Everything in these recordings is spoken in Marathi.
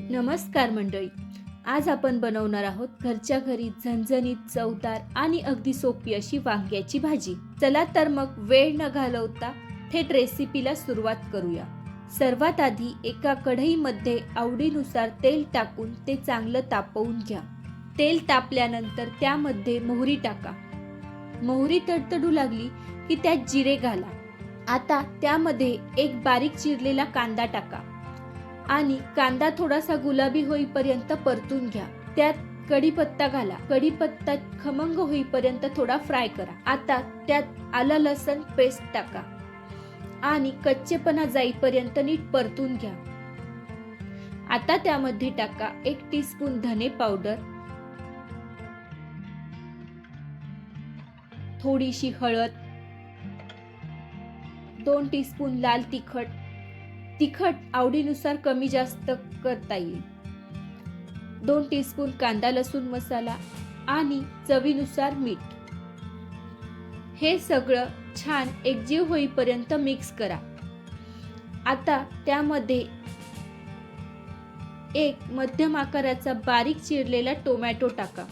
नमस्कार मंडळी. आज आपण बनवणार आहोत घरच्या घरी झणझणीत, चवदार आणि अगदी सोपी अशी वांग्याची भाजी. चला तर मग वेळ न घालवता थेट रेसिपीला सुरुवात करूया. सर्वात आधी एका कढईमध्ये आवडीनुसार तेल टाकून ते चांगलं तापवून घ्या. तेल तापल्यानंतर त्यामध्ये मोहरी टाका. मोहरी तडतडू लागली की त्यात जिरे घाला. आता त्यामध्ये एक बारीक चिरलेला कांदा टाका आणि कांदा थोडासा गुलाबी होईपर्यंत परतून घ्या. त्यात कढीपत्ता घाला. कढीपत्ता खमंग होईपर्यंत थोडा फ्राय करा. आता त्यात आलं लसण पेस्ट टाका आणि कच्चेपणा जाईपर्यंत नीट परतून घ्या. आता त्यामध्ये टाका 1 टीस्पून धने पावडर, थोडीशी हळद, 2 टीस्पून लाल तिखट. तिखट आवडीनुसार कमी जास्त करता येईल. 2 टीस्पून कांदा लसूण मसाला आणि चवीनुसार मीठ. हे सगळं छान एकजीव होईपर्यंत मिक्स करा. आता त्यामध्ये एक मध्यम आकाराचा बारीक चिरलेला टोमॅटो टाका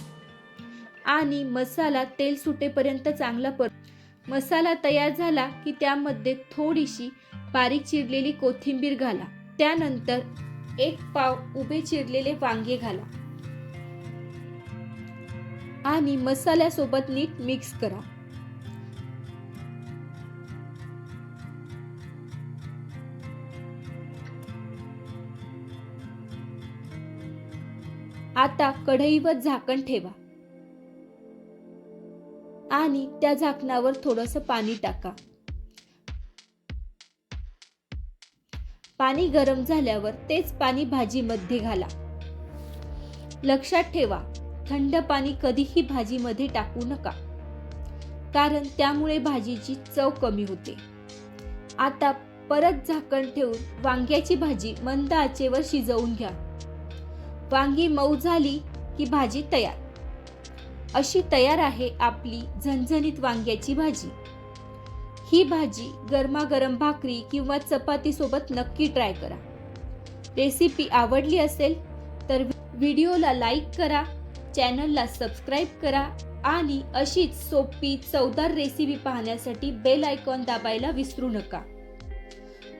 आणि मसाला तेल सुटेपर्यंत चांगला मसाला तयार झाला की त्यामध्ये थोडीशी बारीक चिरलेली कोथिंबीर घाला. त्यानंतर 1 पाव उभे चिरलेले वांगे घाला आणि मसाल्यासोबत नीट मिक्स करा. आता कढईवर झाकण ठेवा आणि त्या झाकणावर थोडंसं पाणी टाका. पाणी गरम झाल्यावर तेच पाणी भाजीमध्ये घाला. लक्षात ठेवा, थंड पाणी कधीही भाजीमध्ये टाकू नका, कारण त्यामुळे भाजीची चव कमी होते. आता परत झाकण ठेवून वांग्याची भाजी मंद आचेवर शिजवून घ्या. वांगी मऊ झाली की भाजी तयार. अशी तयार आहे आपली झणझणीत वांग्याची भाजी. ही भाजी गरमागरम भाकरी किंवा चपाती सोबत नक्की ट्राय करा. रेसिपी आवडली असेल तर व्हिडिओला लाईक करा, चॅनलला सबस्क्राईब करा आणि अशीच सोपी चवदार रेसिपी पाहण्यासाठी बेल आयकॉन दाबायला विसरू नका.